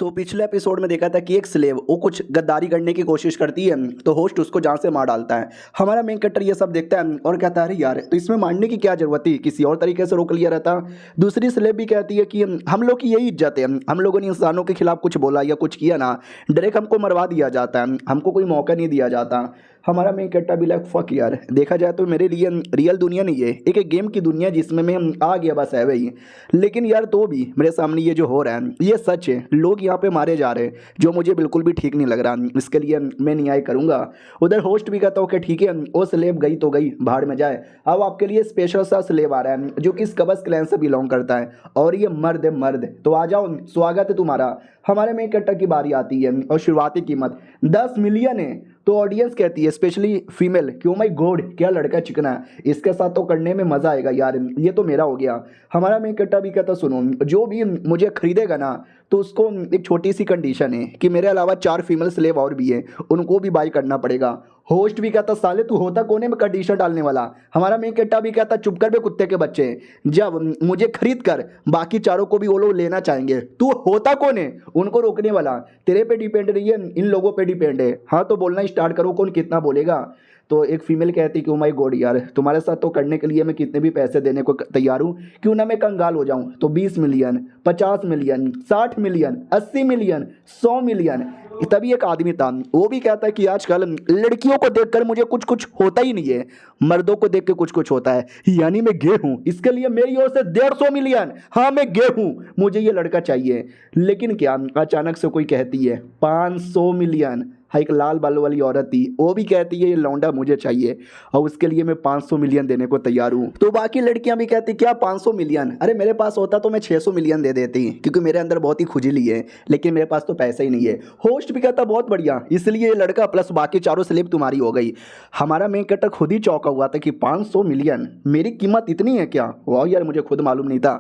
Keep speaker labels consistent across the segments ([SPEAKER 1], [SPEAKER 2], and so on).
[SPEAKER 1] तो पिछले एपिसोड में देखा था कि एक स्लेव वो कुछ गद्दारी करने की कोशिश करती है तो होस्ट उसको जान से मार डालता है। हमारा मेन कैरेक्टर ये सब देखता है और कहता है अरे यार तो इसमें मारने की क्या जरूरत थी, किसी और तरीके से रोक लिया रहता। दूसरी स्लेव भी कहती है कि हम लोग की यही इज्जत है, हम लोगों ने इंसानों के खिलाफ कुछ बोला या कुछ किया ना डायरेक्ट हमको मरवा दिया जाता है, हमको कोई मौका नहीं दिया जाता। हमारा मेन कैरेक्टर भी लाइक फक यार, देखा जाए तो मेरे लिए रियल दुनिया नहीं है, एक गेम की दुनिया जिसमें मैं आ गया बस है वही। लेकिन यार तो भी मेरे सामने ये जो हो रहा है ये सच है, लोग यहाँ पे मारे जा रहे हैं जो मुझे बिल्कुल भी ठीक नहीं लग रहा, इसके लिए मैं न्याय करूँगा। उधर होस्ट भी कहता हूँ कि ठीक है वो स्लेब गई तो गई, भाड़ में जाए। अब आपके लिए स्पेशल सा स्लेब आ रहा है जो कि स्कबस क्लैन से बिलोंग करता है और ये मर्द है मर्द, तो आ जाओ स्वागत है तुम्हारा। हमारे मेन कैरेक्टर की बारी आती है और शुरुआती कीमत 10 मिलियन है। तो ऑडियंस कहती है स्पेशली फीमेल कि ओ माय गॉड क्या लड़का चिकना है, इसके साथ तो करने में मज़ा आएगा यार, ये तो मेरा हो गया। हमारा मेन कैरेक्टर भी कहता सुनो जो भी मुझे खरीदेगा ना तो उसको एक छोटी सी कंडीशन है कि मेरे अलावा 4 फीमेल स्लेव और भी हैं, उनको भी बाय करना पड़ेगा। होस्ट भी कहता साले तू होता कोने में कंडीशन डालने वाला। हमारा मेन कैरेक्टर भी कहता चुप कर बे कुत्ते के बच्चे, जब मुझे खरीद कर बाकी चारों को भी वो लोग लेना चाहेंगे तू होता कौन है उनको रोकने वाला, तेरे पे डिपेंड नहीं है इन लोगों पे डिपेंड है। हाँ तो बोलना स्टार्ट करो, कौन कितना बोलेगा। तो एक फीमेल कहती कि ओ माय गॉड यार तुम्हारे साथ तो करने के लिए मैं कितने भी पैसे देने को तैयार हूँ, क्यों ना मैं कंगाल हो जाऊँ। तो 20 million, 50 million, 60 million, 80 million, 100 million. तभी एक आदमी था वो भी कहता है कि आजकल लड़कियों को देखकर मुझे कुछ कुछ होता ही नहीं है, मर्दों को देख के कुछ कुछ होता है, यानी मैं गे हूँ, इसके लिए मेरी ओर से 150 मिलियन, हाँ मैं गे हूँ, मुझे ये लड़का चाहिए। लेकिन क्या अचानक से कोई कहती है 500 मिलियन। हाँ एक लाल बालों वाली औरत थी वो भी कहती है ये लौंडा मुझे चाहिए और उसके लिए मैं 500 मिलियन देने को तैयार हूँ। तो बाकी लड़कियां भी कहती क्या 500 मिलियन, अरे मेरे पास होता तो मैं 600 मिलियन दे देती क्योंकि मेरे अंदर बहुत ही खुजली है, लेकिन मेरे पास तो पैसा ही नहीं है। होस्ट भी कहता बहुत बढ़िया, इसलिए ये लड़का प्लस बाकी चारों स्लेब तुम्हारी हो गई। हमारा मेन कैरेक्टर खुद ही चौंका हुआ था कि 500 मिलियन मेरी कीमत इतनी है क्या, वाह यार मुझे खुद मालूम नहीं था।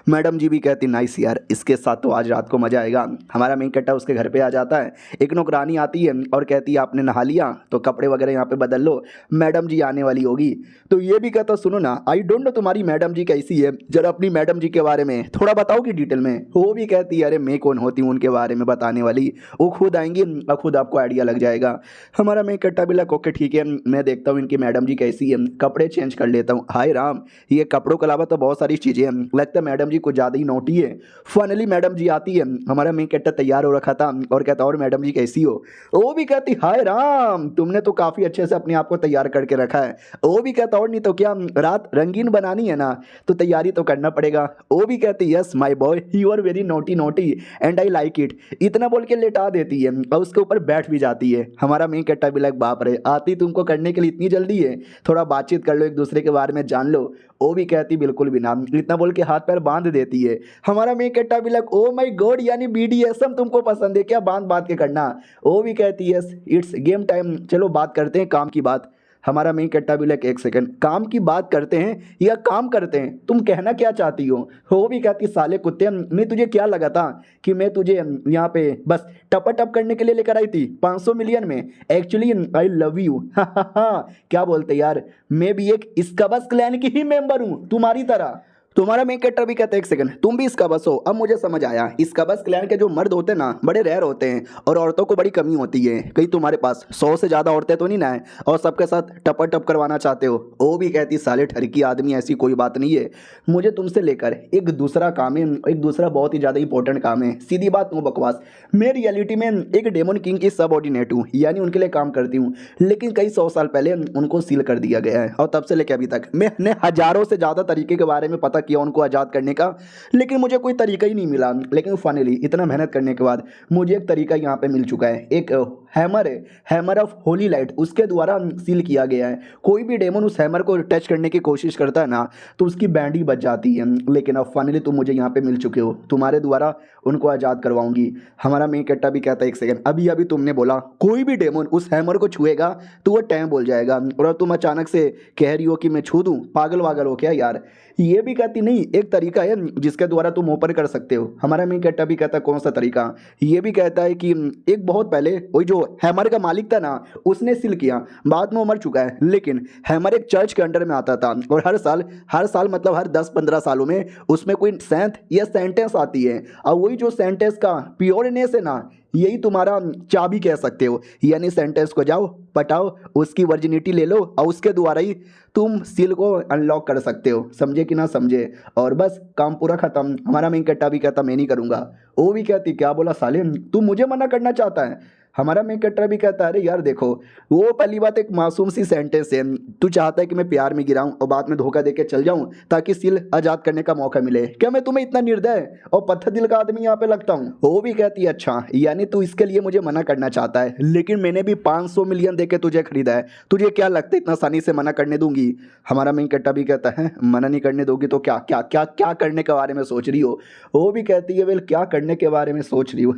[SPEAKER 1] मैडम जी भी कहती नाइस यार इसके साथ तो आज रात को मजा आएगा। हमारा मेन कैरेक्टर उसके घर पे आ जाता है, एक नौकरानी आती है और कहती है आपने नहा लिया तो कपड़े वगैरह यहाँ पे बदल लो, मैडम जी आने वाली होगी। तो ये भी कहता सुनो ना आई डोंट नो तुम्हारी मैडम जी कैसी है, जरा अपनी मैडम जी के बारे में थोड़ा बताओगी डिटेल में। वो भी कहती है अरे मैं कौन होती हूँ उनके बारे में बताने वाली, वो खुद आएंगी और खुद आपको आइडिया लग जाएगा। हमारा मैं कट्टा भी लग ओके ठीक है मैं देखता हूँ इनकी मैडम जी कैसी है, कपड़े चेंज कर लेता हूँ। हाय राम ये कपड़ों के अलावा तो बहुत सारी चीज़ें हैं, लगता है मैडम जी कुछ ज़्यादा ही नोटी है। फाइनली मैडम जी आती है, हमारा मैं कट्टा तैयार हो रखा था और कहता और मैडम जी कैसी हो। वो भी कहती हाय राम तुमने तो काफ़ी अच्छे से अपने आप को तैयार करके रखा है। वो भी कहता और नहीं तो क्या रात रंगीन बनानी है ना तो तैयारी तो करना पड़ेगा। वो भी कहती yes my boy you are very naughty naughty and I like it, इतना बोल के लेटा देती है और उसके ऊपर बैठ भी जाती है। हमारा मेन कैरेक्टर भी लाइक बाप रे आती तुमको करने के लिए इतनी जल्दी है, थोड़ा बातचीत कर लो एक दूसरे के बारे में जान लो। वो भी कहती बिल्कुल भी ना, इतना बोल के हाथ पैर बांध देती है। हमारा मेन कैरेक्टर भी लाइक ओ माय गॉड यानी BDSM तुमको पसंद है क्या बांध बांध के करना। वो भी कहती यस इट्स गेम टाइम, चलो बात करते हैं काम की बात। हमारा मेन कैरेक्टर भी लाइक एक सेकंड काम की बात करते हैं या काम करते हैं, तुम कहना क्या चाहती हो। वो भी कहती साले कुत्ते मैं तुझे क्या लगा था कि मैं तुझे यहाँ पे बस टपा टप करने के लिए लेकर आई थी 500 मिलियन में, एक्चुअली आई लव यू। क्या बोलते यार मैं भी एक स्कबस क्लैन की ही मेंबर हूँ तुम्हारी तरह। तुम्हारा मेन कैरेक्टर भी कहता है एक सेकंड तुम भी इसका बस हो, अब मुझे समझ आया इसका बस क्लैन के जो मर्द होते हैं ना बड़े रेयर होते हैं और औरतों को बड़ी कमी होती है, कहीं तुम्हारे पास 100 से ज़्यादा औरतें तो नहीं ना है और सबके साथ टपा टप करवाना चाहते हो। वो भी कहती साले ठरकी आदमी ऐसी कोई बात नहीं है, मुझे तुमसे लेकर एक दूसरा काम है, एक दूसरा बहुत ही ज़्यादा इंपॉर्टेंट काम है, सीधी बात नो बकवास। मैं रियलिटी में एक डेमन किंग की सबऑर्डिनेट हूँ यानी उनके लिए काम करती हूँ, लेकिन कई 100 साल पहले उनको सील कर दिया गया है और तब से लेकर अभी तक मैंने हज़ारों से ज़्यादा तरीके के बारे में पता किया उनको आज़ाद करने का, लेकिन मुझे कोई तरीका ही नहीं मिला। लेकिन फाइनली इतना मेहनत करने के बाद मुझे एक तरीका यहाँ पे मिल चुका है, एक हैमर है, हैमर ऑफ होली लाइट, उसके द्वारा सील किया गया है। कोई भी डेमन उस हैमर को टच करने की कोशिश करता है ना तो उसकी बैंड ही बच जाती है। लेकिन अब फाइनली तुम मुझे यहाँ पे मिल चुके हो, तुम्हारे द्वारा उनको आज़ाद करवाऊंगी। हमारा मेन कैरेक्टर भी कहता है एक सेकंड अभी अभी तुमने बोला कोई भी डेमन उस हैमर को छुएगा तो वो टैम बोल जाएगा और अब तुम अचानक से कह रही हो कि मैं छू दूँ, पागल वागल हो क्या यार। ये भी कहती नहीं एक तरीका है जिसके द्वारा तुम ऊपर कर सकते हो। हमारा मेन कैरेक्टर भी कहता है कौन सा तरीका। ये भी कहता है कि एक बहुत पहले वही जो जो हैमर का मालिक था ना उसने सील किया, बाद में वो मर चुका है, लेकिन हैमर एक चर्च के अंडर में आता था और हर साल मतलब हर 10-15 सालों में उसमें कोई सेंथ या सेंटेंस आती है, और वही जो सेंटेंस का प्योरनेस है ना यही तुम्हारा चाबी कह सकते हो। यानी सेंटेंस को जाओ पटाओ, उसकी वर्जिनिटी ले लो और उसके द्वारा ही तुम सील को अनलॉक कर सकते हो। समझे कि ना समझे? और बस काम पूरा खत्म। हमारा मेन कट्टा भी कहता मैं नहीं करूँगा, वो भी कहती क्या बोला साले तू मुझे मना करना चाहता है। हमारा मेन कट्टा भी कहता है अरे यार देखो वो पहली बात एक मासूम सी सेंटेंस है, तू चाहता है कि मैं प्यार में गिराऊं और बाद में धोखा देके चल जाऊं ताकि सील आजाद करने का मौका मिले। क्या मैं तुम्हें इतना निर्दय और पत्थर दिल का आदमी यहाँ पे लगता हूँ? वो भी कहती है अच्छा यानी तू इसके लिए मुझे मना करना चाहता है, लेकिन मैंने भी 500 मिलियन देके तुझे खरीदा है, तुझे क्या लगता है इतना आसानी से मना करने दूंगी? हमारा मेन कट्टा भी कहता है मना नहीं करने दोगी तो क्या क्या क्या क्या करने के बारे में सोच रही हो? वो भी कहती है वेल क्या करने के बारे में सोच रही हो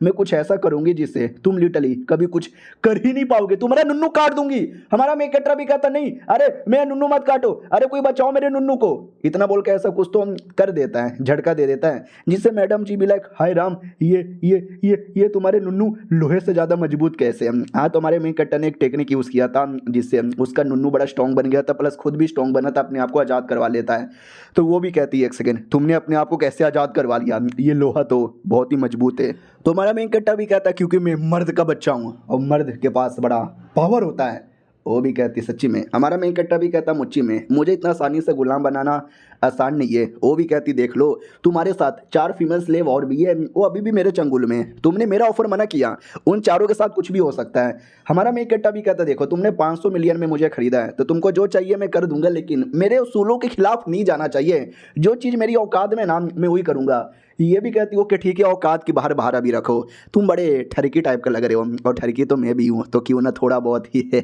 [SPEAKER 1] मैं कुछ ऐसा करूंगी जिससे तुम लिटरली कभी कुछ कर ही नहीं पाओगे, तुम्हारा नुन्नू काट दूंगी। हमारा मेन कट्टा भी कहता नहीं अरे मैं नुन्नू मत काटो, अरे कोई बचाओ मेरे नुन्नू को। इतना बोल के ऐसा कुछ तो कर देता है, झटका दे देता है, जिससे मैडम जी भी लाइक हाय राम ये तुम्हारे नुन्नू लोहे से ज्यादा मजबूत कैसे? हाँ तो हमारे मेन कट्टा ने एक टेक्निक यूज किया था जिससे उसका नुन्नू बड़ा स्ट्रॉन्ग बन गया था, प्लस खुद भी स्ट्रॉन्ग बना था, अपने आप को आजाद करवा लेता है। तो वो भी कहती है एक सेकेंड तुमने अपने आप को कैसे आजाद करवा लिया, ये लोहा तो बहुत ही मजबूत है। तो हमारा मेन कट्टा भी कहता है क्योंकि मैं मर्द का बच्चा हूँ और मर्द के पास बड़ा पावर होता है। वो भी कहती सच्ची में। हमारा मेन कट्टा भी कहता मुच्ची में मुझे इतना आसानी से गुलाम बनाना आसान नहीं है। वो भी कहती देख लो तुम्हारे साथ 4 फीमेल स्लेव और भी है, वो अभी भी मेरे चंगुल में, तुमने मेरा ऑफर मना किया, उन चारों के साथ कुछ भी हो सकता है। हमारा मेन कट्टा भी कहता देखो तुमने 500 मिलियन में मुझे खरीदा है तो तुमको जो चाहिए मैं कर दूंगा, लेकिन मेरे उसूलों के खिलाफ नहीं जाना चाहिए, जो चीज़ मेरी औकात में ना मैं वही करूँगा। ये भी कहती हो कि ठीक है औकात की बाहर बाहर अभी रखो, तुम बड़े ठरकी टाइप का लग रहे हो और ठरकी तो मैं भी हूँ तो क्यों ना थोड़ा बहुत ही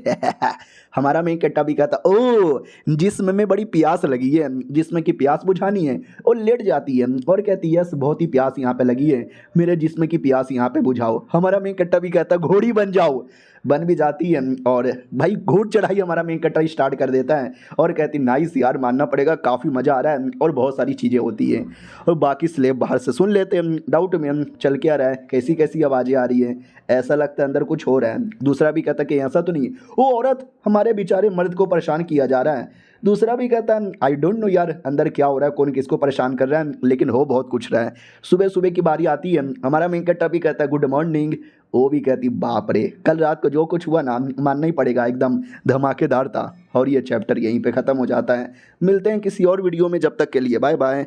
[SPEAKER 1] हमारा मेन कट्टा भी कहता ओ जिसम में बड़ी प्यास लगी है, जिसमें की प्यास बुझानी है, और लेट जाती है और कहती है यस बहुत ही प्यास यहाँ पे लगी है, मेरे जिस्म की प्यास यहाँ पे बुझाओ। हमारा मेन कट्टा भी कहता घोड़ी बन जाओ, बन भी जाती है और भाई घोड़ चढ़ाई हमारा मेन कट्टा स्टार्ट कर देता है और कहती नाइस यार मानना पड़ेगा काफ़ी मज़ा आ रहा है और बहुत सारी चीज़ें होती हैं। और बाकी स्लेब बाहर से सुन लेते हैं, डाउट में चल के आ रहा है, कैसी कैसी आवाज़ें आ रही हैं, ऐसा लगता है अंदर कुछ हो रहा है। दूसरा भी कहता कि ऐसा तो नहीं, वो औरत हमारे बेचारे मर्द को परेशान किया जा रहा है। दूसरा भी कहता है आई डोंट नो यार अंदर क्या हो रहा है, कौन किसको परेशान कर रहा है, लेकिन हो बहुत कुछ रहा है। सुबह सुबह की बारी आती है, हमारा मेन कट्टा भी कहता है गुड मॉर्निंग। वो भी कहती बाप रे कल रात को जो कुछ हुआ ना मानना ही पड़ेगा, एकदम धमाकेदार था। और ये चैप्टर यहीं पे ख़त्म हो जाता है। मिलते हैं किसी और वीडियो में, जब तक के लिए बाय बाय।